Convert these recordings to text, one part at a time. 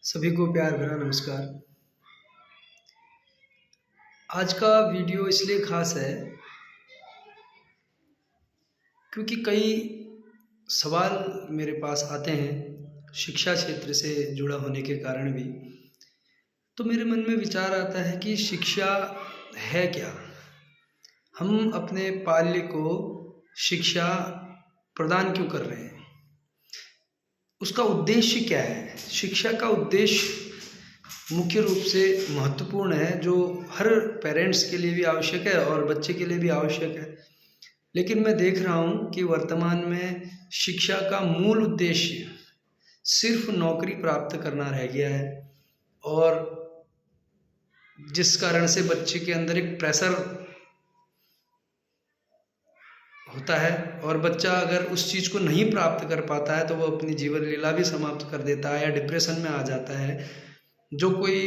सभी को प्यार भरा नमस्कार। आज का वीडियो इसलिए खास है क्योंकि कई सवाल मेरे पास आते हैं शिक्षा क्षेत्र से जुड़ा होने के कारण भी। तो मेरे मन में विचार आता है कि शिक्षा है क्या? हम अपने बाल्य को शिक्षा प्रदान क्यों कर रहे हैं? उसका उद्देश्य क्या है? शिक्षा का उद्देश्य मुख्य रूप से महत्वपूर्ण है, जो हर पेरेंट्स के लिए भी आवश्यक है और बच्चे के लिए भी आवश्यक है। लेकिन मैं देख रहा हूँ कि वर्तमान में शिक्षा का मूल उद्देश्य सिर्फ नौकरी प्राप्त करना रह गया है, और जिस कारण से बच्चे के अंदर एक प्रेशर होता है, और बच्चा अगर उस चीज़ को नहीं प्राप्त कर पाता है तो वो अपनी जीवन लीला भी समाप्त कर देता है या डिप्रेशन में आ जाता है। जो कोई,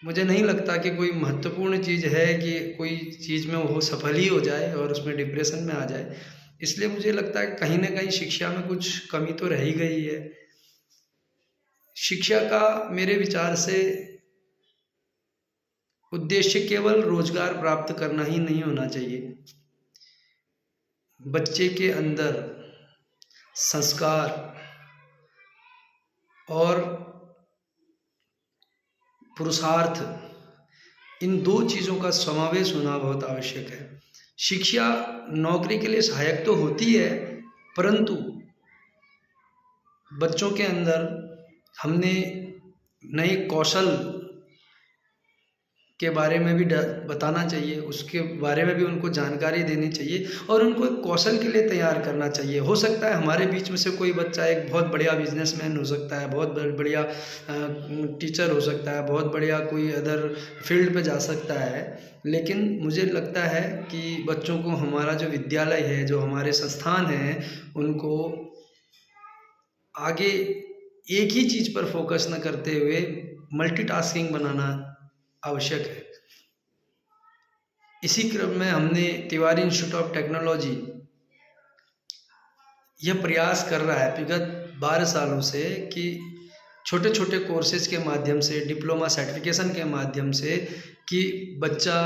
मुझे नहीं लगता कि कोई महत्वपूर्ण चीज़ है कि कोई चीज़ में वो सफल ही हो जाए और उसमें डिप्रेशन में आ जाए। इसलिए मुझे लगता है कि कहीं ना कहीं शिक्षा में कुछ कमी तो रह ही गई है। शिक्षा का मेरे विचार से उद्देश्य केवल रोजगार प्राप्त करना ही नहीं होना चाहिए। बच्चे के अंदर संस्कार और पुरुषार्थ, इन दो चीज़ों का समावेश होना बहुत आवश्यक है। शिक्षा नौकरी के लिए सहायक तो होती है, परंतु बच्चों के अंदर हमने नए कौशल के बारे में भी बताना चाहिए, उसके बारे में भी उनको जानकारी देनी चाहिए और उनको एक कौशल के लिए तैयार करना चाहिए। हो सकता है हमारे बीच में से कोई बच्चा एक बहुत बढ़िया बिजनेसमैन हो सकता है, बहुत बढ़िया टीचर हो सकता है, बहुत बढ़िया कोई अदर फील्ड पे जा सकता है, लेकिन मुझे लगता है कि बच्चों को हमारा जो विद्यालय है, जो हमारे संस्थान हैं, उनको आगे एक ही चीज़ पर फोकस न करते हुए मल्टीटास्किंग बनाना आवश्यक है। इसी क्रम में हमने तिवारी इंस्टीट्यूट ऑफ टेक्नोलॉजी यह प्रयास कर रहा है विगत 12 सालों से कि छोटे छोटे कोर्सेज के माध्यम से, डिप्लोमा सर्टिफिकेशन के माध्यम से, कि बच्चा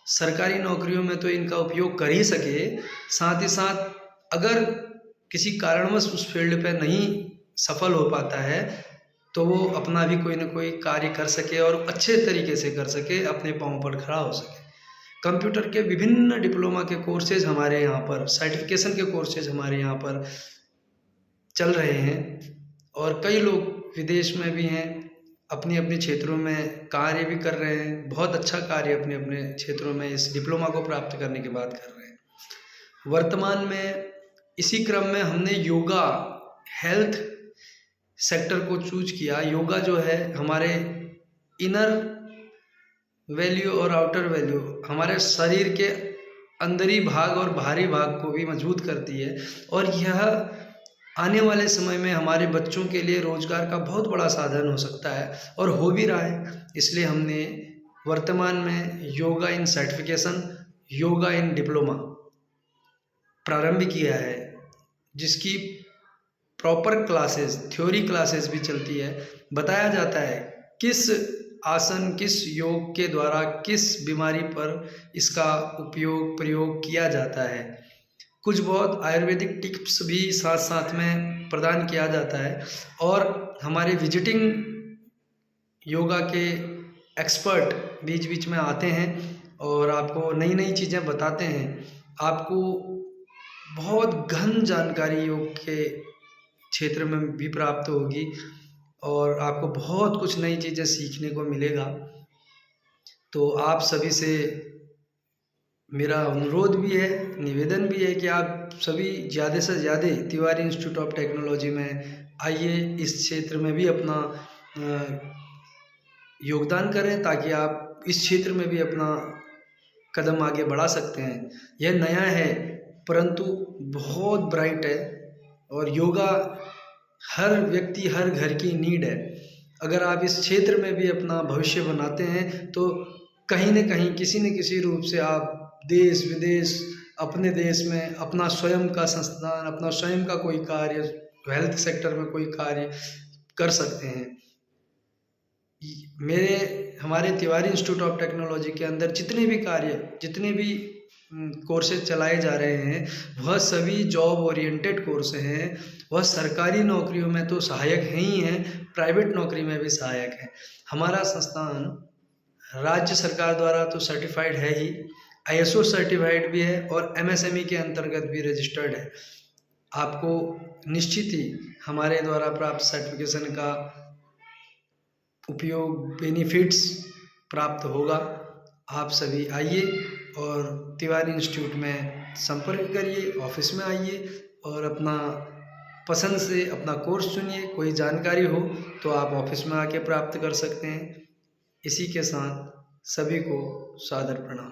सरकारी नौकरियों में तो इनका उपयोग कर ही सके, साथ ही साथ अगर किसी कारणवश उस फील्ड पे नहीं सफल हो पाता है तो वो अपना भी कोई ना कोई कार्य कर सके और अच्छे तरीके से कर सके, अपने पाँव पर खड़ा हो सके। कंप्यूटर के विभिन्न डिप्लोमा के कोर्सेज हमारे यहाँ पर, सर्टिफिकेशन के कोर्सेज हमारे यहाँ पर चल रहे हैं, और कई लोग विदेश में भी हैं, अपनी अपनी क्षेत्रों में कार्य भी कर रहे हैं, बहुत अच्छा कार्य अपने अपने क्षेत्रों में इस डिप्लोमा को प्राप्त करने के बाद कर रहे हैं। वर्तमान में इसी क्रम में हमने योगा, हेल्थ सेक्टर को चूज किया। योगा जो है हमारे इनर वैल्यू और आउटर वैल्यू, हमारे शरीर के अंदरी भाग और बाहरी भाग को भी मजबूत करती है, और यह आने वाले समय में हमारे बच्चों के लिए रोजगार का बहुत बड़ा साधन हो सकता है और हो भी रहा है। इसलिए हमने वर्तमान में योगा इन सर्टिफिकेशन, योगा इन डिप्लोमा प्रारंभ किया है, जिसकी प्रॉपर क्लासेस, थ्योरी क्लासेस भी चलती है। बताया जाता है किस आसन, किस योग के द्वारा किस बीमारी पर इसका उपयोग, प्रयोग किया जाता है। कुछ बहुत आयुर्वेदिक टिप्स भी साथ साथ में प्रदान किया जाता है, और हमारे विजिटिंग योगा के एक्सपर्ट बीच बीच में आते हैं और आपको नई नई चीज़ें बताते हैं। आपको बहुत गहन जानकारी योग के क्षेत्र में भी प्राप्त होगी और आपको बहुत कुछ नई चीज़ें सीखने को मिलेगा। तो आप सभी से मेरा अनुरोध भी है, निवेदन भी है कि आप सभी ज़्यादा से ज़्यादा तिवारी इंस्टीट्यूट ऑफ टेक्नोलॉजी में आइए, इस क्षेत्र में भी अपना योगदान करें, ताकि आप इस क्षेत्र में भी अपना कदम आगे बढ़ा सकते हैं। यह नया है परंतु बहुत ब्राइट है, और योगा हर व्यक्ति, हर घर की नीड है। अगर आप इस क्षेत्र में भी अपना भविष्य बनाते हैं तो कहीं न कहीं, किसी न किसी रूप से आप देश विदेश, अपने देश में अपना स्वयं का संस्थान, अपना स्वयं का कोई कार्य, हेल्थ सेक्टर में कोई कार्य कर सकते हैं। हमारे तिवारी इंस्टीट्यूट ऑफ टेक्नोलॉजी के अंदर जितने भी कोर्सेज चलाए जा रहे हैं, वह सभी जॉब ओरिएंटेड कोर्स हैं। वह सरकारी नौकरियों में तो सहायक हैं ही हैं, प्राइवेट नौकरी में भी सहायक है। हमारा संस्थान राज्य सरकार द्वारा तो सर्टिफाइड है ही, ISO सर्टिफाइड भी है और MSME के अंतर्गत भी रजिस्टर्ड है। आपको निश्चित ही हमारे द्वारा प्राप्त सर्टिफिकेशन का उपयोग, बेनिफिट्स प्राप्त होगा। आप सभी आइए और तिवारी इंस्टीट्यूट में संपर्क करिए, ऑफिस में आइए और अपना पसंद से अपना कोर्स चुनिए। कोई जानकारी हो तो आप ऑफिस में आके प्राप्त कर सकते हैं। इसी के साथ सभी को सादर प्रणाम।